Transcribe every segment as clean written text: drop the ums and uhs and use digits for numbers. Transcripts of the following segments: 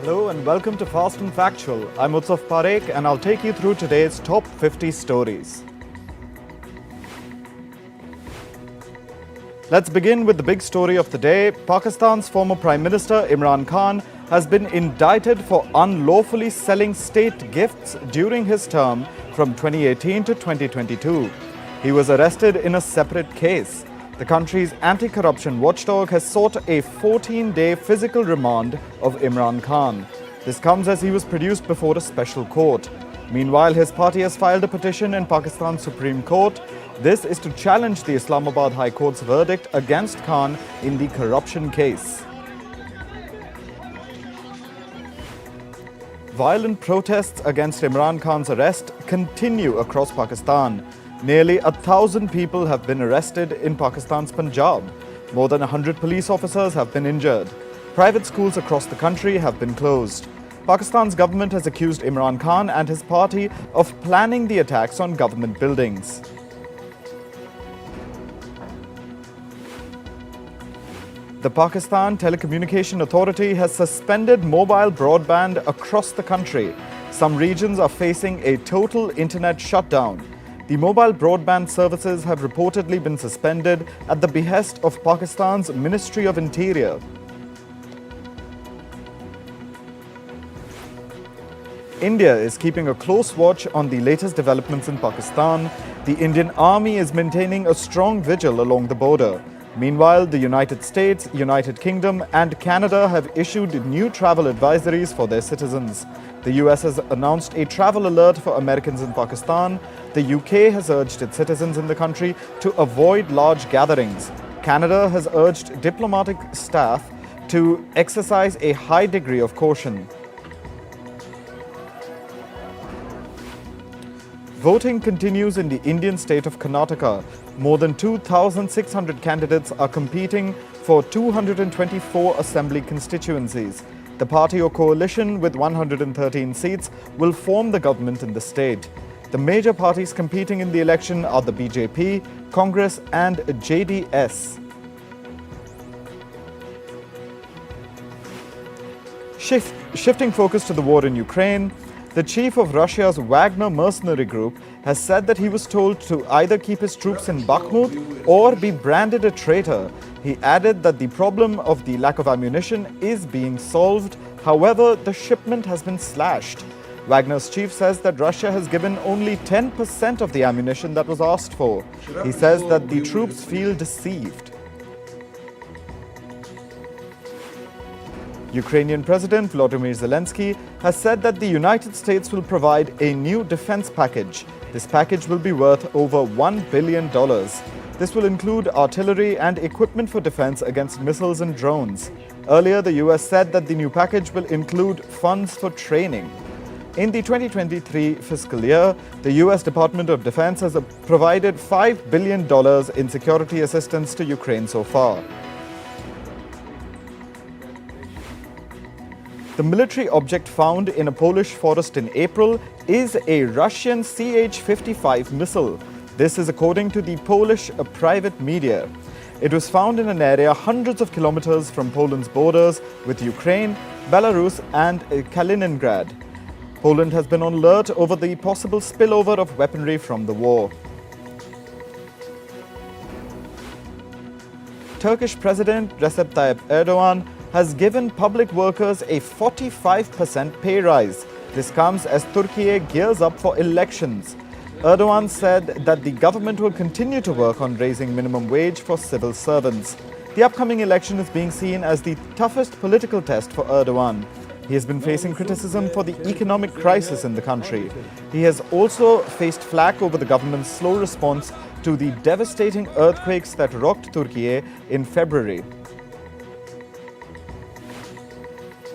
Hello and welcome to Fast and Factual. I'm Utsaf Parekh and I'll take you through today's top 50 stories. Let's begin with the big story of the day. Pakistan's former Prime Minister Imran Khan has been indicted for unlawfully selling state gifts during his term from 2018 to 2022. He was arrested in a separate case. The country's anti-corruption watchdog has sought a 14-day physical remand of Imran Khan. This comes as he was produced before a special court. Meanwhile, his party has filed a petition in Pakistan's Supreme Court. This is to challenge the Islamabad High Court's verdict against Khan in the corruption case. Violent protests against Imran Khan's arrest continue across Pakistan. Nearly 1,000 people have been arrested in Pakistan's Punjab. More than 100 police officers have been injured. Private schools across the country have been closed. Pakistan's government has accused Imran Khan and his party of planning the attacks on government buildings. The Pakistan Telecommunication Authority has suspended mobile broadband across the country. Some regions are facing a total internet shutdown. The mobile broadband services have reportedly been suspended at the behest of Pakistan's Ministry of Interior. India is keeping a close watch on the latest developments in Pakistan. The Indian Army is maintaining a strong vigil along the border. Meanwhile, the United States, United Kingdom and Canada have issued new travel advisories for their citizens. The US has announced a travel alert for Americans in Pakistan. The UK has urged its citizens in the country to avoid large gatherings. Canada has urged diplomatic staff to exercise a high degree of caution. Voting continues in the Indian state of Karnataka. More than 2,600 candidates are competing for 224 assembly constituencies. The party or coalition with 113 seats will form the government in the state. The major parties competing in the election are the BJP, Congress and JDS. Shifting focus to the war in Ukraine, the chief of Russia's Wagner mercenary group has said that he was told to either keep his troops in Bakhmut or be branded a traitor. He added that the problem of the lack of ammunition is being solved. However, the shipment has been slashed. Wagner's chief says that Russia has given only 10% of the ammunition that was asked for. He says that the troops feel deceived. Ukrainian President Volodymyr Zelensky has said that the United States will provide a new defense package. This package will be worth over $1 billion. This will include artillery and equipment for defense against missiles and drones. Earlier, the US said that the new package will include funds for training. In the 2023 fiscal year, the US Department of Defense has provided $5 billion in security assistance to Ukraine so far. The military object found in a Polish forest in April is a Russian Ch-55 missile. This is according to the Polish private media. It was found in an area hundreds of kilometers from Poland's borders with Ukraine, Belarus and Kaliningrad. Poland has been on alert over the possible spillover of weaponry from the war. Turkish President Recep Tayyip Erdogan has given public workers a 45% pay rise. This comes as Turkey gears up for elections. Erdogan said that the government will continue to work on raising minimum wage for civil servants. The upcoming election is being seen as the toughest political test for Erdogan. He has been facing criticism for the economic crisis in the country. He has also faced flack over the government's slow response to the devastating earthquakes that rocked Turkey in February.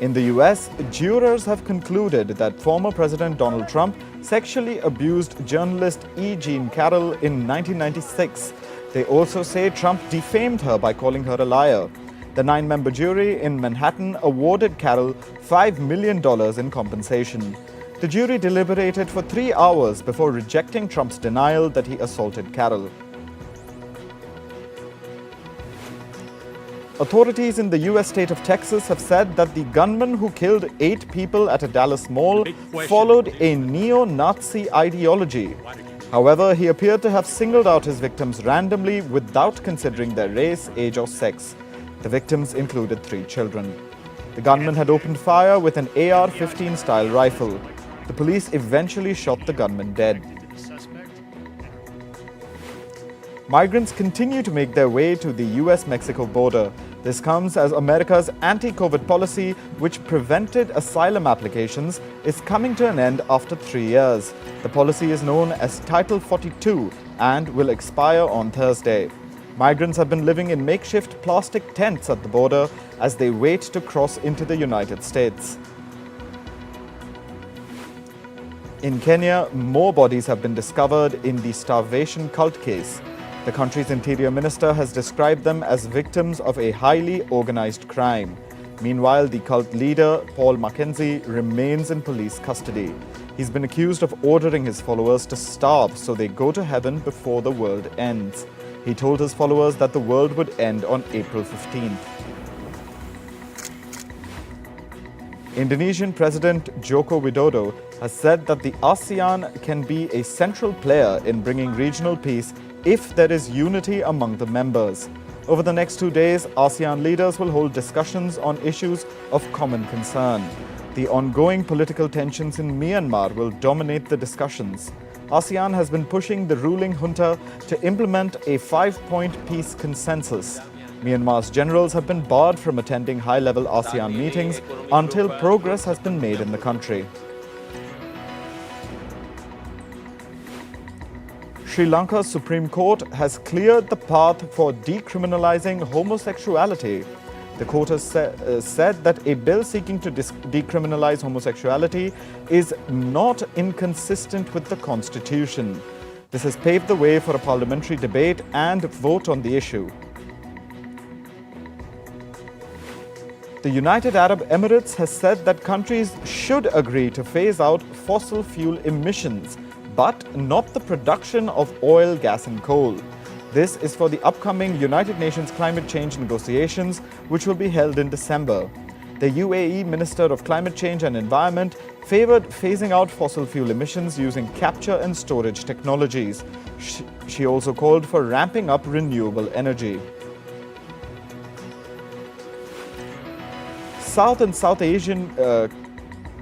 In the US, jurors have concluded that former President Donald Trump sexually abused journalist E. Jean Carroll in 1996. They also say Trump defamed her by calling her a liar. The 9-member jury in Manhattan awarded Carroll $5 million in compensation. The jury deliberated for 3 hours before rejecting Trump's denial that he assaulted Carroll. Authorities in the U.S. state of Texas have said that the gunman who killed 8 people at a Dallas mall followed a neo-Nazi ideology. However, he appeared to have singled out his victims randomly without considering their race, age or sex. The victims included 3 children. The gunman had opened fire with an AR-15 style rifle. The police eventually shot the gunman dead. Migrants continue to make their way to the US-Mexico border. This comes as America's anti-COVID policy, which prevented asylum applications, is coming to an end after 3 years. The policy is known as Title 42 and will expire on Thursday. Migrants have been living in makeshift plastic tents at the border as they wait to cross into the United States. In Kenya, more bodies have been discovered in the starvation cult case. The country's interior minister has described them as victims of a highly organized crime. Meanwhile, the cult leader, Paul Mackenzie, remains in police custody. He's been accused of ordering his followers to starve so they go to heaven before the world ends. He told his followers that the world would end on April 15th. Indonesian President Joko Widodo has said that the Asean can be a central player in bringing regional peace if there is unity among the members. Over the next 2 days, ASEAN leaders will hold discussions on issues of common concern. The ongoing political tensions in Myanmar will dominate the discussions. ASEAN has been pushing the ruling junta to implement a 5-point peace consensus. Myanmar's generals have been barred from attending high-level ASEAN meetings until progress has been made in the country. Sri Lanka's Supreme Court has cleared the path for decriminalizing homosexuality. The court has said that a bill seeking to decriminalize homosexuality is not inconsistent with the Constitution. This has paved the way for a parliamentary debate and vote on the issue. The United Arab Emirates has said that countries should agree to phase out fossil fuel emissions, but not the production of oil, gas and coal. This is for the upcoming United Nations climate change negotiations, which will be held in December. The UAE Minister of Climate Change and Environment favored phasing out fossil fuel emissions using capture and storage technologies. She also called for ramping up renewable energy. South and South Asian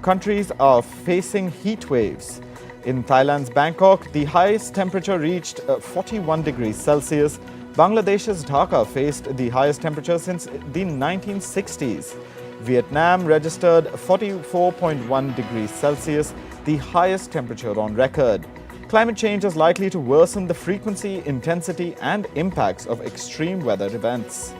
countries are facing heat waves. In Thailand's Bangkok, the highest temperature reached 41 degrees Celsius. Bangladesh's Dhaka faced the highest temperature since the 1960s. Vietnam registered 44.1 degrees Celsius, the highest temperature on record. Climate change is likely to worsen the frequency, intensity, and impacts of extreme weather events.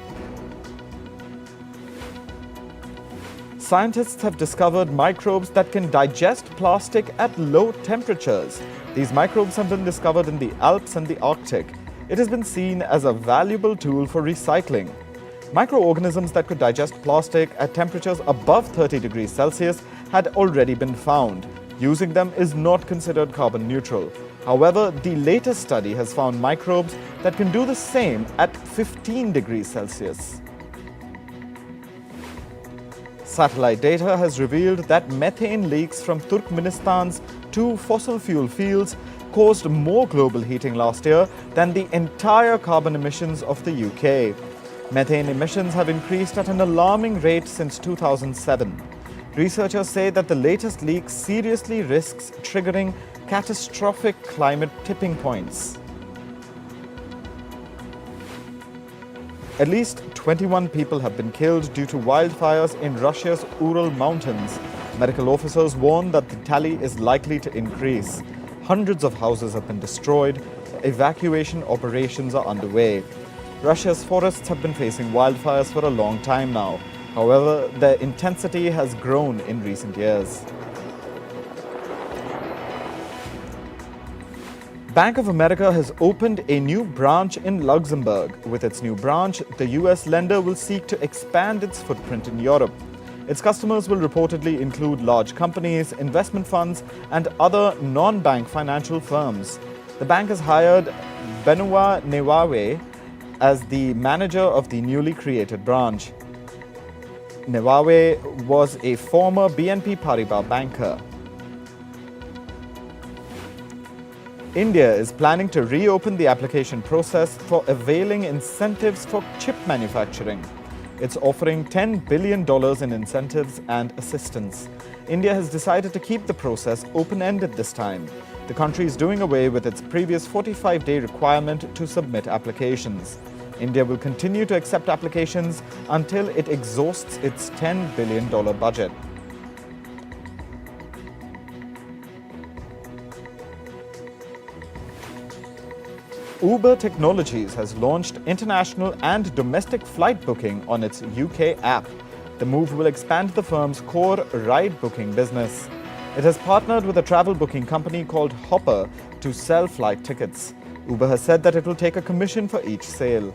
Scientists have discovered microbes that can digest plastic at low temperatures. These microbes have been discovered in the Alps and the Arctic. It has been seen as a valuable tool for recycling. Microorganisms that could digest plastic at temperatures above 30 degrees Celsius had already been found. Using them is not considered carbon neutral. However, the latest study has found microbes that can do the same at 15 degrees Celsius. Satellite data has revealed that methane leaks from Turkmenistan's 2 fossil fuel fields caused more global heating last year than the entire carbon emissions of the UK. Methane emissions have increased at an alarming rate since 2007. Researchers say that the latest leak seriously risks triggering catastrophic climate tipping points. At least 21 people have been killed due to wildfires in Russia's Ural Mountains. Medical officers warn that the tally is likely to increase. Hundreds of houses have been destroyed. Evacuation operations are underway. Russia's forests have been facing wildfires for a long time now. However, their intensity has grown in recent years. Bank of America has opened a new branch in Luxembourg. With its new branch, the US lender will seek to expand its footprint in Europe. Its customers will reportedly include large companies, investment funds, and other non-bank financial firms. The bank has hired Benoit Newawe as the manager of the newly created branch. Nevawe was a former BNP Paribas banker. India is planning to reopen the application process for availing incentives for chip manufacturing. It's offering $10 billion in incentives and assistance. India has decided to keep the process open-ended this time. The country is doing away with its previous 45-day requirement to submit applications. India will continue to accept applications until it exhausts its $10 billion budget. Uber Technologies has launched international and domestic flight booking on its UK app. The move will expand the firm's core ride booking business. It has partnered with a travel booking company called Hopper to sell flight tickets. Uber has said that it will take a commission for each sale.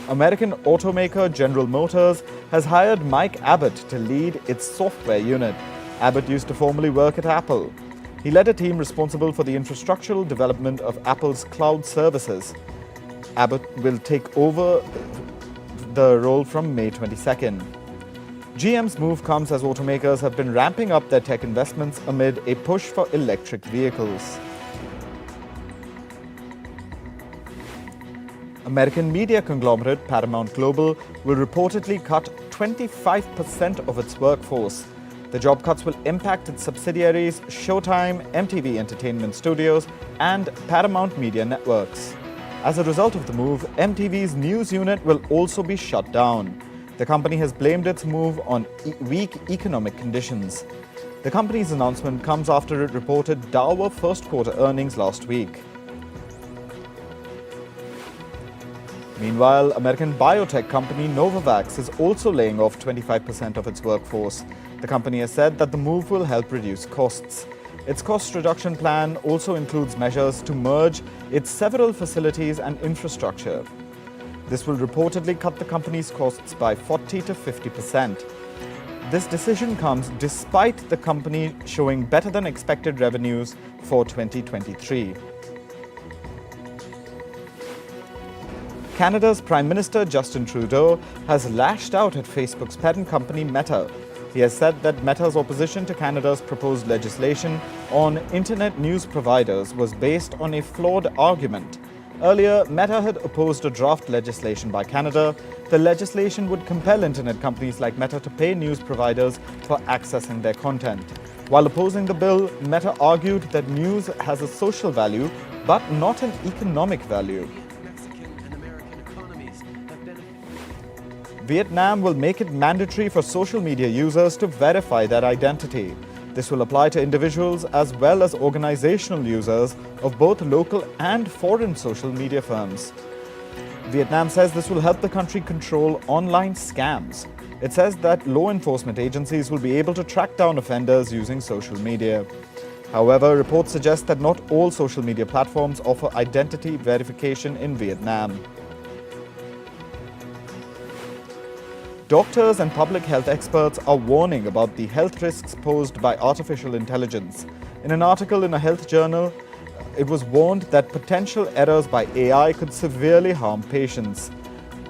American automaker General Motors has hired Mike Abbott to lead its software unit. Abbott used to formerly work at Apple. He led a team responsible for the infrastructural development of Apple's cloud services. Abbott will take over the role from May 22nd. GM's move comes as automakers have been ramping up their tech investments amid a push for electric vehicles. American media conglomerate Paramount Global will reportedly cut 25% of its workforce. The job cuts will impact its subsidiaries Showtime, MTV Entertainment Studios, and Paramount Media Networks. As a result of the move, MTV's news unit will also be shut down. The company has blamed its move on weak economic conditions. The company's announcement comes after it reported dour first-quarter earnings last week. Meanwhile, American biotech company Novavax is also laying off 25% of its workforce. The company has said that the move will help reduce costs. Its cost reduction plan also includes measures to merge its several facilities and infrastructure. This will reportedly cut the company's costs by 40 to 50%. This decision comes despite the company showing better than expected revenues for 2023. Canada's Prime Minister Justin Trudeau has lashed out at Facebook's parent company Meta. He has said that Meta's opposition to Canada's proposed legislation on internet news providers was based on a flawed argument. Earlier, Meta had opposed a draft legislation by Canada. The legislation would compel internet companies like Meta to pay news providers for accessing their content. While opposing the bill, Meta argued that news has a social value, but not an economic value. Vietnam will make it mandatory for social media users to verify their identity. This will apply to individuals as well as organizational users of both local and foreign social media firms. Vietnam says this will help the country control online scams. It says that law enforcement agencies will be able to track down offenders using social media. However, reports suggest that not all social media platforms offer identity verification in Vietnam. Doctors and public health experts are warning about the health risks posed by artificial intelligence. In an article in a health journal, it was warned that potential errors by AI could severely harm patients.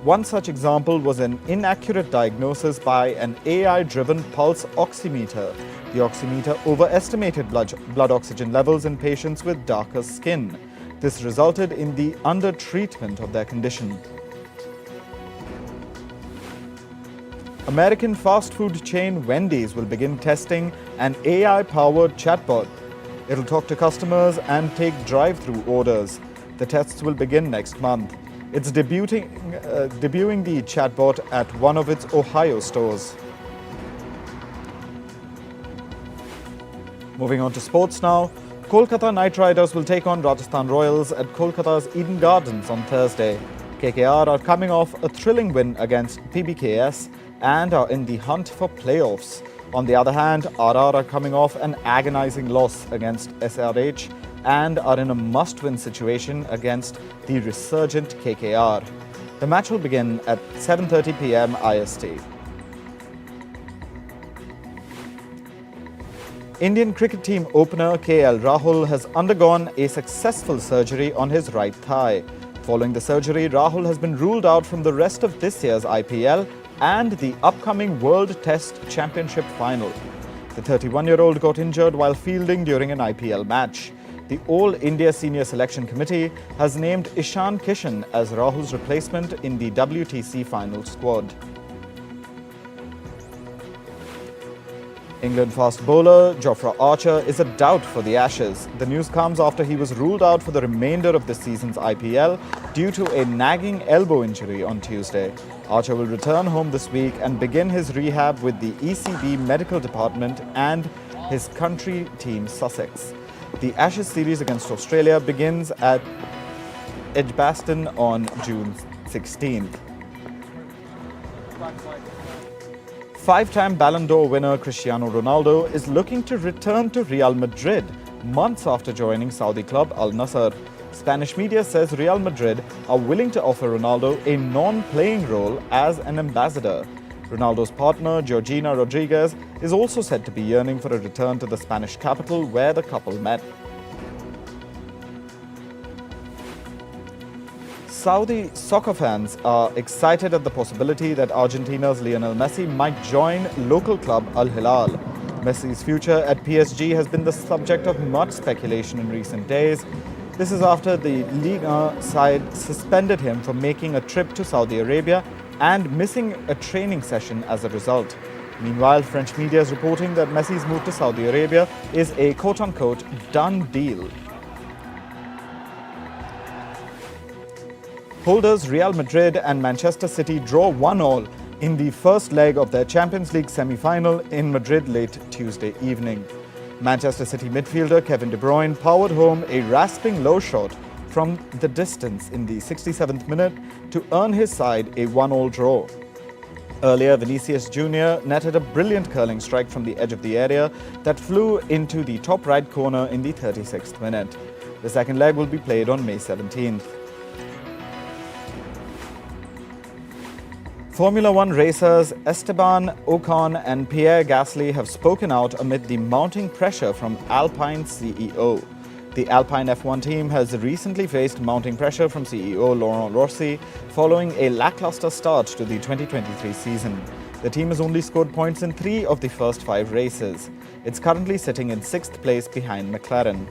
One such example was an inaccurate diagnosis by an AI-driven pulse oximeter. The oximeter overestimated blood oxygen levels in patients with darker skin. This resulted in the under-treatment of their condition. American fast food chain Wendys will begin testing an AI-powered chatbot. It'll talk to customers and take drive-through orders. The tests will begin next month. It's debuting the chatbot at one of its Ohio stores. Moving on to sports now. Kolkata Knight Riders will take on Rajasthan Royals at Kolkata's Eden Gardens on Thursday. KKR are coming off a thrilling win against PBKS and are in the hunt for playoffs. On the other hand, RR are coming off an agonizing loss against SRH and are in a must-win situation against the resurgent KKR. The match will begin at 7:30 p.m. IST. Indian cricket team opener KL Rahul has undergone a successful surgery on his right thigh. Following the surgery, Rahul has been ruled out from the rest of this year's IPL and the upcoming World Test Championship final. The 31-year-old got injured while fielding during an IPL match. The All India Senior Selection Committee has named Ishan Kishan as Rahul's replacement in the WTC final squad. England fast bowler Jofra Archer is a doubt for the Ashes. The news comes after he was ruled out for the remainder of this season's IPL due to a nagging elbow injury on Tuesday. Archer will return home this week and begin his rehab with the ECB medical department and his country team Sussex. The Ashes series against Australia begins at Edgbaston on June 16th. Five-time Ballon d'Or winner Cristiano Ronaldo is looking to return to Real Madrid months after joining Saudi club Al Nassr. Spanish media says Real Madrid are willing to offer Ronaldo a non-playing role as an ambassador. Ronaldo's partner, Georgina Rodriguez, is also said to be yearning for a return to the Spanish capital where the couple met. Saudi soccer fans are excited at the possibility that Argentina's Lionel Messi might join local club Al Hilal. Messi's future at PSG has been the subject of much speculation in recent days. This is after the Liga side suspended him for making a trip to Saudi Arabia and missing a training session as a result. Meanwhile, French media is reporting that Messi's move to Saudi Arabia is a quote-unquote done deal. Holders Real Madrid and Manchester City draw 1-1 in the first leg of their Champions League semi-final in Madrid late Tuesday evening. Manchester City midfielder Kevin De Bruyne powered home a rasping low shot from the distance in the 67th minute to earn his side a 1-1 draw. Earlier, Vinicius Jr. netted a brilliant curling strike from the edge of the area that flew into the top right corner in the 36th minute. The second leg will be played on May 17th. Formula One racers Esteban Ocon and Pierre Gasly have spoken out amid the mounting pressure from Alpine's CEO. The Alpine F1 team has recently faced mounting pressure from CEO Laurent Rossi following a lackluster start to the 2023 season. The team has only scored points in 3 of the first 5 races. It's currently sitting in 6th place behind McLaren.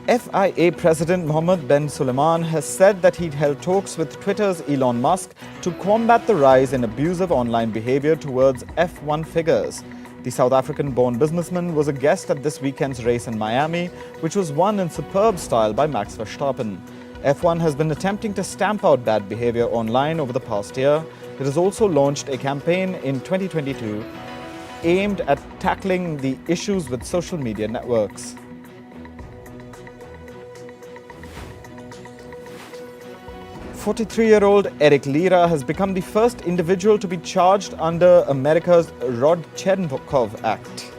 FIA President Mohammed bin Sulayman has said that he'd held talks with Twitter's Elon Musk to combat the rise in abusive online behavior towards F1 figures. The South African-born businessman was a guest at this weekend's race in Miami, which was won in superb style by Max Verstappen. F1 has been attempting to stamp out bad behavior online over the past year. It has also launched a campaign in 2022 aimed at tackling the issues with social media networks. 43-year-old Eric Lira has become the first individual to be charged under America's Rodchenkov Act.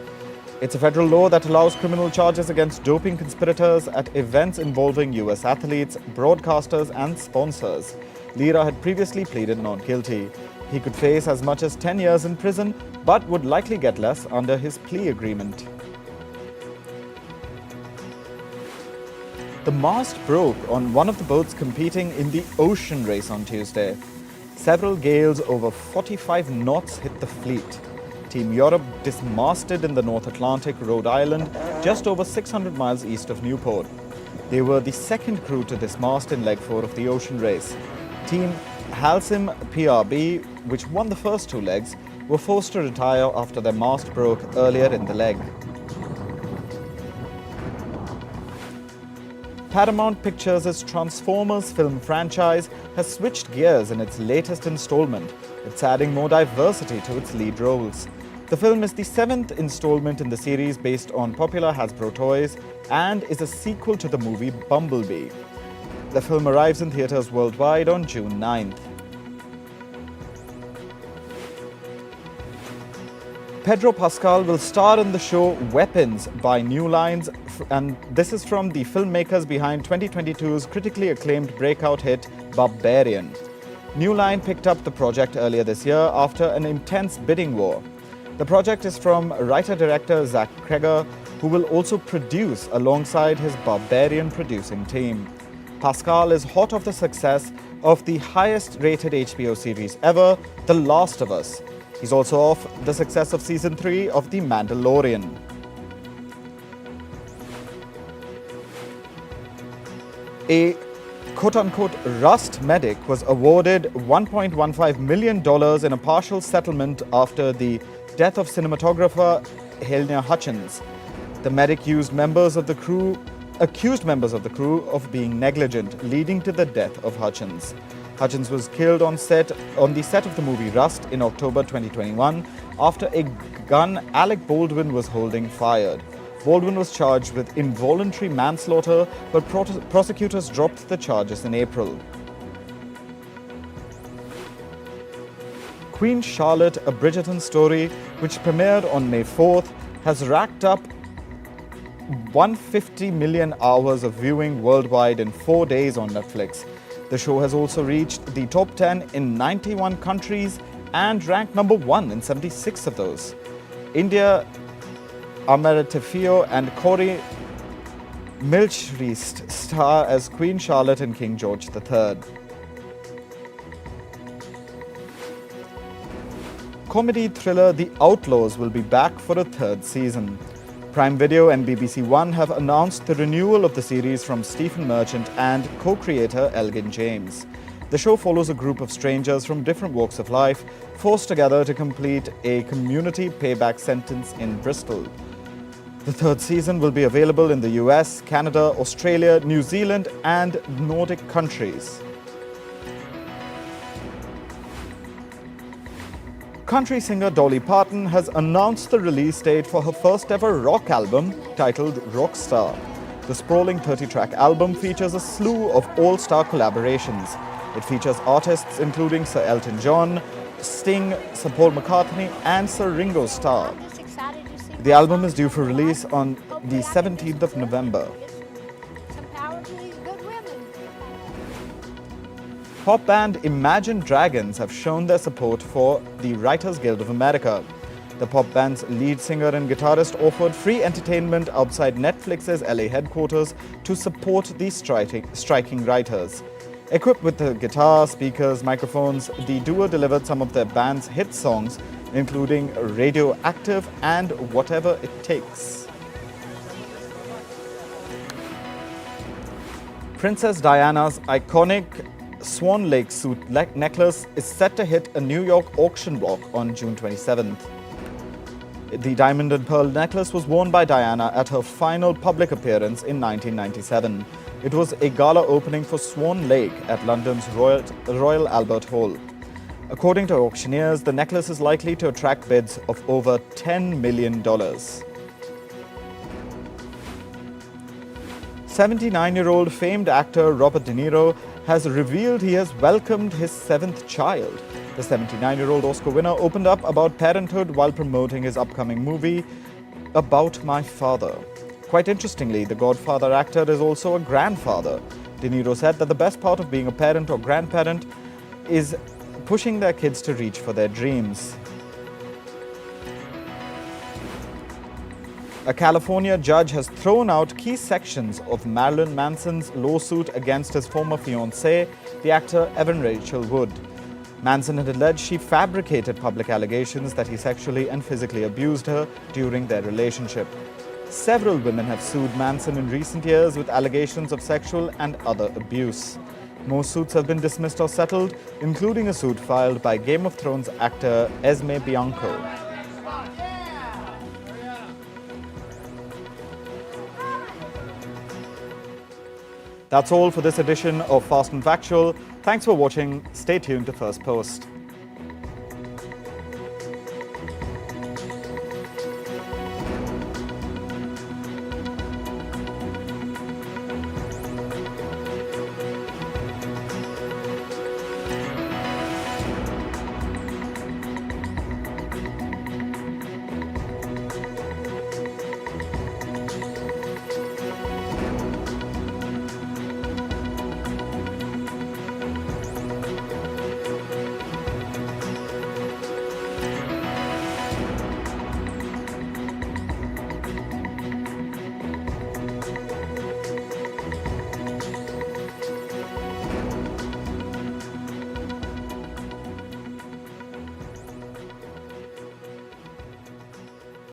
It's a federal law that allows criminal charges against doping conspirators at events involving US athletes, broadcasters and sponsors. Lira had previously pleaded not guilty. He could face as much as 10 years in prison, but would likely get less under his plea agreement. The mast broke on one of the boats competing in the Ocean Race on Tuesday. Several gales over 45 knots hit the fleet. Team Europe dismasted in the North Atlantic, Rhode Island, just over 600 miles east of Newport. They were the second crew to dismast in leg 4 of the Ocean Race. Team Halcyon PRB, which won the first 2 legs, were forced to retire after their mast broke earlier in the leg. Paramount Pictures' Transformers film franchise has switched gears in its latest installment. It's adding more diversity to its lead roles. The film is the 7th installment in the series based on popular Hasbro toys and is a sequel to the movie Bumblebee. The film arrives in theaters worldwide on June 9th. Pedro Pascal will star in the show Weapons by New Lines, and this is from the filmmakers behind 2022's critically acclaimed breakout hit Barbarian. New Line picked up the project earlier this year after an intense bidding war. The project is from writer-director Zach Kreger, who will also produce alongside his Barbarian producing team. Pascal is hot off the success of the highest-rated HBO series ever, The Last of Us. He's also off the success of Season 3 of The Mandalorian. A quote-unquote Rust medic was awarded $1.15 million in a partial settlement after the death of cinematographer Halyna Hutchins. The medic accused members of the crew of being negligent, leading to the death of Hutchins. Hutchins was killed on the set of the movie Rust in October 2021 after a gun Alec Baldwin was holding fired. Baldwin was charged with involuntary manslaughter, but prosecutors dropped the charges in April. Queen Charlotte, a Bridgerton story, which premiered on May 4th, has racked up 150 million hours of viewing worldwide in 4 days on Netflix. The show has also reached the top 10 in 91 countries and ranked number 1 in 76 of those. India, Amara Tefio and Corey Milchreist star as Queen Charlotte and King George III. Comedy thriller The Outlaws will be back for a 3rd season. Prime Video and BBC One have announced the renewal of the series from Stephen Merchant and co-creator Elgin James. The show follows a group of strangers from different walks of life forced together to complete a community payback sentence in Bristol. The 3rd season will be available in the US, Canada, Australia, New Zealand and Nordic countries. Country singer Dolly Parton has announced the release date for her first ever rock album titled Rockstar. The sprawling 30-track album features a slew of all-star collaborations. It features artists including Sir Elton John, Sting, Sir Paul McCartney and Sir Ringo Starr. The album is due for release on the 17th of November. Pop band Imagine Dragons have shown their support for the Writers Guild of America. The pop band's lead singer and guitarist offered free entertainment outside Netflix's LA headquarters to support the striking writers. Equipped with the guitar, speakers, microphones, the duo delivered some of their band's hit songs, including Radioactive and Whatever It Takes. Princess Diana's iconic Swan Lake suit necklace is set to hit a New York auction block on June 27th. The diamond and pearl necklace was worn by Diana at her final public appearance in 1997. It was a gala opening for Swan Lake at London's Royal Albert Hall. According to auctioneers, the necklace is likely to attract bids of over $10 million. 79-year-old famed actor Robert De Niro has revealed he has welcomed his 7th child. The 79-year-old Oscar winner opened up about parenthood while promoting his upcoming movie, About My Father. Quite interestingly, the Godfather actor is also a grandfather. De Niro said that the best part of being a parent or grandparent is pushing their kids to reach for their dreams. A California judge has thrown out key sections of Marilyn Manson's lawsuit against his former fiancée, the actor Evan Rachel Wood. Manson had alleged she fabricated public allegations that he sexually and physically abused her during their relationship. Several women have sued Manson in recent years with allegations of sexual and other abuse. Most suits have been dismissed or settled, including a suit filed by Game of Thrones actor Esme Bianco. That's all for this edition of Fast and Factual. Thanks for watching. Stay tuned to Firstpost.